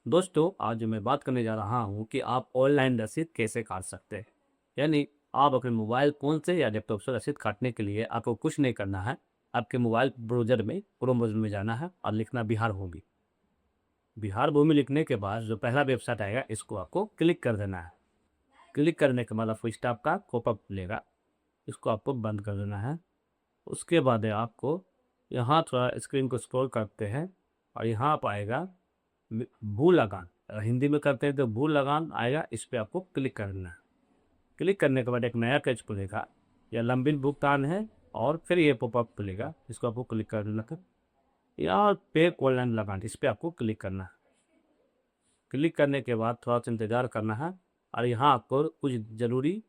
दोस्तों, आज मैं बात करने जा रहा हूँ कि आप ऑनलाइन रसीद कैसे काट सकते हैं। यानी आप अपने मोबाइल फ़ोन से या लैपटॉप से रसीद काटने के लिए आपको कुछ नहीं करना है। आपके मोबाइल ब्राउज़र में क्रोम ब्राउज़र में जाना है और लिखना बिहार भूमि। बिहार भूमि लिखने के बाद जो पहला वेबसाइट आएगा इसको आपको क्लिक कर देना है। क्लिक करने के बाद आपको स्टॉप का पॉपअप मिलेगा, इसको आपको बंद कर देना है। उसके बाद आपको यहाँ थोड़ा स्क्रीन को स्क्रॉल करते हैं और यहाँ पर आएगा भू लगान। हिंदी में करते हैं तो भू लगान आएगा, इस पे आपको क्लिक करना है। क्लिक करने के बाद एक नया पेज खुलेगा, यह लंबित भुगतान है और फिर ये पॉपअप खुलेगा, इसको आपको क्लिक कर देना है। यहाँ पे ऑनलाइन लगान, इस पे आपको क्लिक करना है। क्लिक करने के बाद थोड़ा सा इंतज़ार करना है और यहाँ आपको कुछ ज़रूरी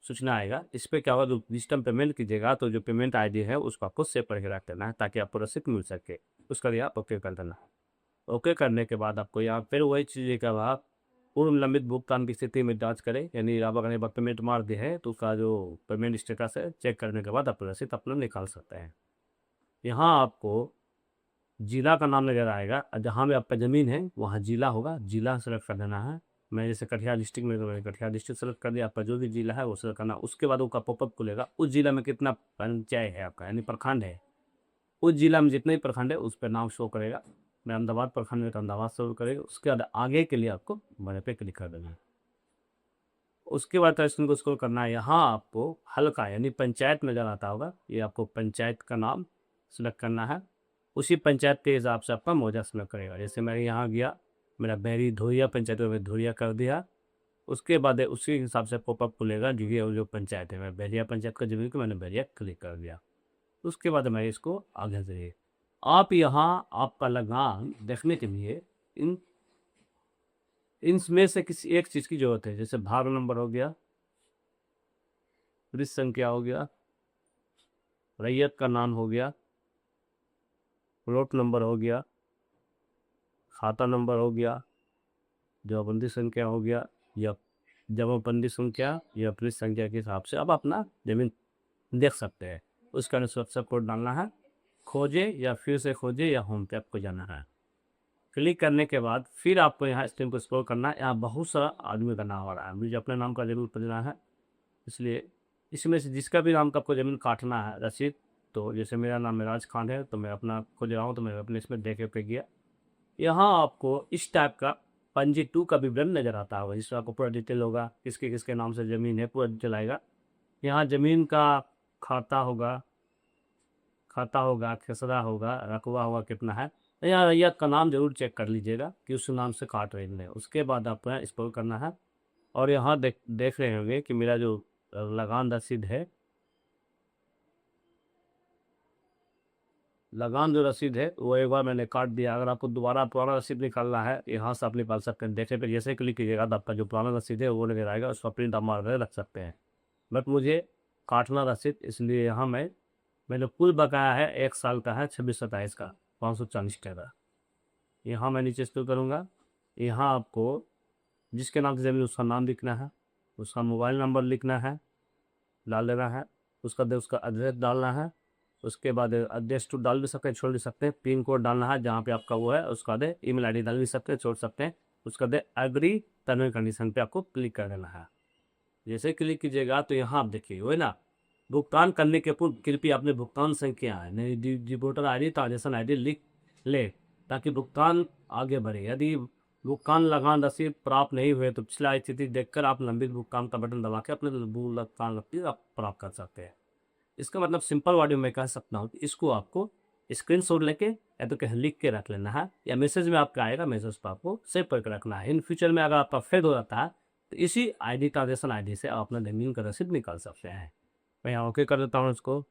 सूचना आएगा। इस पे क्या होगा, जो सिस्टम पेमेंट कीजिएगा तो जो पेमेंट आईडी है उसको आपको सेव करके रख देना है ताकि आपको रसीद मिल सके। उसका लिए आप ओके कर देना। ओके करने के बाद आपको यहाँ फिर वही चीज़ का बाद पूर्व लंबित भुगतान की स्थिति में जांच करें, यानी आप अगर एक बार पेमेंट मार दी है तो उसका जो पेमेंट स्टेटस है चेक करने के बाद आप रसीद अपना निकाल सकते हैं। यहाँ आपको जिला का नाम नजर आएगा, जहाँ में आपका ज़मीन है वहाँ जिला होगा, जिला सेलेक्ट कर देना है। मैं जैसे कटिहार डिस्ट्रिक्ट में, तो मैंने कटिहार डिस्ट्रिक्ट सेलेक्ट कर दिया। आपका जो भी जिला है वो सेलेक्ट करना। उसके बाद उसका पॉपअप खुलेगा, उस जिला में कितना पंचायत है आपका, यानी प्रखंड है। उस जिला में जितने भी प्रखंड है उस पर नाम शो करेगा। मैं अहमदाबाद प्रखंड में तो अहमदाबाद शो करेगा। उसके बाद आगे के लिए आपको बड़े पे क्लिक कर देना है। उसके बाद स्क्रीन को स्क्रॉल करना है, यहाँ आपको हल्का यानी पंचायत नजर आता होगा, ये आपको पंचायत का नाम सेलेक्ट करना है। उसी पंचायत के हिसाब से आपका मौजा सेलेक्ट करेगा। जैसे मैं यहाँ गया, मेरा बैरी धोरिया पंचायत में धोरिया कर दिया। उसके बाद उसी हिसाब से पॉपअप खुलेगा, जो ये जो पंचायत है, मैं बैरिया पंचायत का जमीन को मैंने बैरिया क्लिक कर दिया। उसके बाद मैं इसको आगे से आप यहाँ आपका लगान देखने के लिए इन इनमें से किसी एक चीज़ की ज़रूरत है। जैसे भाग नंबर हो गया, पृष्ठ संख्या हो गया, रैयत का नाम हो गया, प्लॉट नंबर हो गया, खाता नंबर हो गया, जमाबंदी संख्या हो गया, या जमाबंदी संख्या या पृष्ठ संख्या के हिसाब से आप अपना जमीन देख सकते हैं। उसका अनुसार कोड डालना है। खोजे या फिर से खोजे या होम पे आपको जाना है। क्लिक करने के बाद फिर आपको यहाँ स्क्रीन को स्क्रॉल करना है। यहाँ बहुत सारा आदमी का नाम आ रहा है, मुझे अपने नाम का जरूर पढ़ना है, इसलिए इसमें से जिसका भी नाम का आपको ज़मीन काटना है रसीद, तो जैसे मेरा नाम मेराज खान है तो मैं अपना खोज रहा हूँ, तो मैं अपने इसमें देख पे गया। यहाँ आपको इस टाइप का पंजी 2 का विवरण नज़र आता होगा, जिसमें आपको पूरा डिटेल होगा, किसके किसके नाम से ज़मीन है पूरा डिटेल आएगा। यहाँ ज़मीन का खाता होगा, खसरा होगा, रकबा होगा कितना है। तो यहाँ रैयत का नाम जरूर चेक कर लीजिएगा कि उस नाम से काट रहे हैं। उसके बाद आपको यहाँ स्क्रॉल करना है और यहाँ देख देख रहे होंगे कि मेरा जो लगान रसीद है, लगान जो रसीद है वो एक बार मैंने काट दिया। अगर आपको दोबारा पुराना रसीद निकालना है, यहाँ से आप निकाल सकते हैं। देखने पे जैसे क्लिक कीजिएगा तो आपका जो पुराना रसीद है वो नजर आएगा, उसका प्रिंट आप मार कर रख सकते हैं। बट मुझे काटना रसीद, इसलिए यहाँ मैंने कुल बकाया है 1 साल का है, 26-27 का 540 टका। यहाँ मैं नीचे स्क्रॉल करूँगा, यहाँ आपको जिसके नाम से ज़मीन उसका नाम लिखना है, उसका मोबाइल नंबर लिखना है, डाल देना है। उसका एड्रेस डालना है। उसके बाद एड्रेस टू डाल भी सकते हैं, छोड़ भी सकते हैं। पिन कोड डालना है जहाँ पे आपका वो है। उसका बाद ईमेल आईडी डाल भी सकते हैं, छोड़ सकते हैं। उसका बाद एग्री टर्म एंड कंडीशन पे आपको क्लिक कर देना है। जैसे क्लिक कीजिएगा तो यहाँ आप देखिए वो है ना, भुगतान करने के पूर्व कृपया अपने भुगतान संख्या है नहीं डिपोटर आई ट्रांजेक्शन आई लिख ले ताकि भुगतान आगे बढ़े। यदि भुगतान लगान रसीद प्राप्त नहीं हुए तो पिछला स्थिति देखकर आप लंबित भुगतान का बटन दबा के अपने भुगतान रसीद आप प्राप्त कर सकते हैं। इसका मतलब सिंपल वर्ड में मैं कह सकता हूँ कि इसको आपको स्क्रीनशॉट लेके या तो कहीं लिख के रख लेना है, या मैसेज में आपका आएगा, मैसेज पर आपको सेव करके रखना है। इन फ्यूचर में अगर आपका फेल हो जाता है तो इसी आईडी ट्रांजेक्शन आईडी से आप अपना जमीन का रसीद निकाल सकते हैं। मैं यहाँ ओके कर देता हूँ इसको।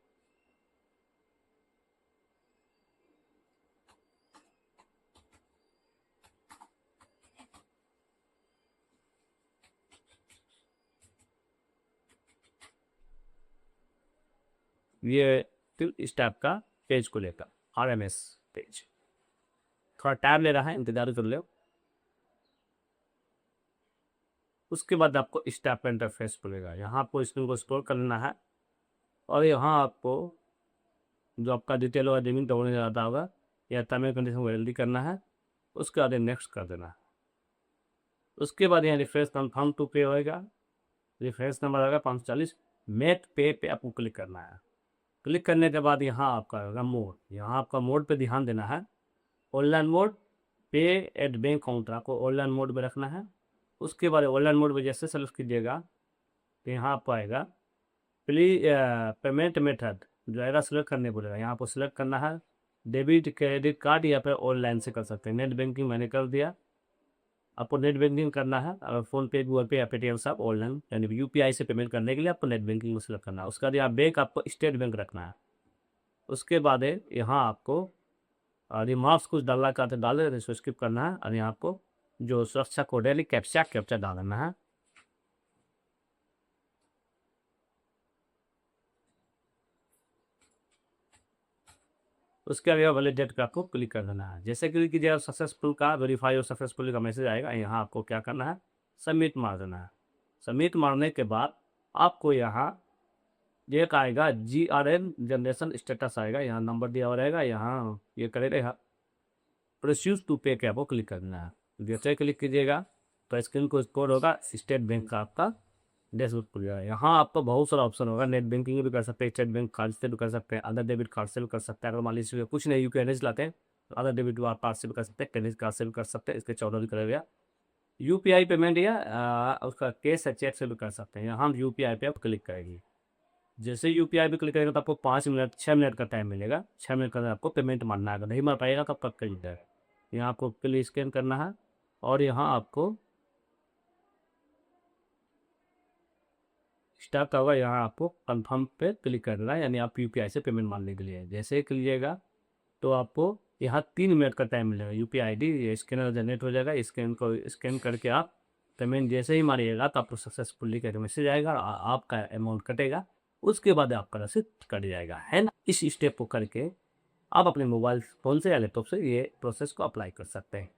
ये फिर इस टाइप का पेज को लेकर RMS पेज थोड़ा टाइम ले रहा है, इंतजार कर लो। उसके बाद आपको इस टाइप का इंटरफेस खुलेगा। यहाँ आपको स्क्रीन को स्क्रॉल करना है और यहाँ आपको जो आपका डिटेल होगा जमीन का होने जाता होगा, या टर्म एंड कंडीशन को जल्दी करना है। उसके बाद नेक्स्ट कर देना है। उसके बाद यहाँ रिफ्रेश कन्फर्म टू पे होएगा, रिफ्रेश नंबर आएगा 540, मेक पे पे आपको क्लिक करना है। क्लिक करने के बाद यहाँ आपका होगा मोड, यहाँ आपका मोड पे ध्यान देना है, ऑनलाइन मोड, पे एट बैंक काउंटर आपको ऑनलाइन मोड में रखना है। उसके बाद ऑनलाइन मोड में जैसे सेलेक्ट कीजिएगा तो यहाँ आपको आएगा प्लीज पेमेंट मेथड जो आएगा सेलेक्ट करने बोलेगा, यहाँ आपको सेलेक्ट करना है डेबिट क्रेडिट कार्ड या फिर ऑनलाइन से कर सकते हैं। नेट बैंकिंग मैंने कर दिया, आपको नेट बैंकिंग करना है। अगर फ़ोन पे, गूगल पे या पेटीएम से आप ऑनलाइन यानी यूपीआई से पेमेंट करने के लिए आपको नेट बैंकिंग में सेलेक्ट करना है। उसके बाद यहाँ बैंक आपको स्टेट बैंक रखना है। उसके बाद यहाँ आपको रिमार्क्स कुछ डालना का तो डाले, इसको स्किप करना है और यहाँ आपको जो सुरक्षा कोड है कैप्चा डालना है। उसके बाद वैलिडेट पे आपको क्लिक कर देना है। जैसे क्लिक कीजिएगा सक्सेसफुल का वेरीफाई और सक्सेसफुल का मैसेज आएगा, यहाँ आपको क्या करना है, सबमिट मार देना है। सबमिट मारने के बाद आपको यहाँ एक आएगा GRN जनरेशन स्टेटस आएगा, यहाँ नंबर दिया हुआ रहेगा, यहाँ ये करेगा प्रोसीड टू पे के आपको क्लिक करना है। जैसे क्लिक कीजिएगा तो स्क्रीन को कोड होगा, स्टेट बैंक का आपका डैशबोर्ड खुल जाएगा। यहाँ आपको बहुत सारा ऑप्शन होगा, नेट बैंकिंग भी कर सकते हैं, स्टेट बैंक कार्ड से भी कर सकते हैं, अदर डेबिट कार्ड से भी कर सकते हैं। अगर मान लीजिए कुछ नहीं यूपीआई नहीं चलाते हैं तो अदर डेबिट कार्ड से भी कर सकते हैं, क्रेडिट कार्ड से भी कर सकते हैं। इसके 14 भी करेगा यूपीआई पेमेंट या उसका कैश या चेक से भी कर सकते हैं। यहाँ हम यूपीआई पे आप क्लिक करेंगे। जैसे यूपीआई पे क्लिक करेगा तो आपको 6 मिनट का टाइम मिलेगा। 6 मिनट का आपको पेमेंट मारना है, अगर नहीं मार पाएगा तो कब करिएगा। यहाँ आपको क्लिक स्कैन करना है और यहाँ आपको स्टार्ट होगा, यहाँ आपको कंफर्म पे क्लिक करना है, यानी आप यूपीआई से पेमेंट मारने के लिए। जैसे ही कीजिएगा तो आपको यहाँ 3 मिनट का टाइम मिलेगा। यूपीआई आईडी स्कैनर जनरेट हो जाएगा, स्कैन को स्कैन करके आप पेमेंट जैसे ही मारिएगा तो आपको सक्सेसफुली का मैसेज आएगा और आपका अमाउंट कटेगा। उसके बाद आपका रसीद कट जाएगा, है ना। इस स्टेप को करके आप अपने मोबाइल फ़ोन से या लैपटॉप से ये प्रोसेस को अप्लाई कर सकते हैं।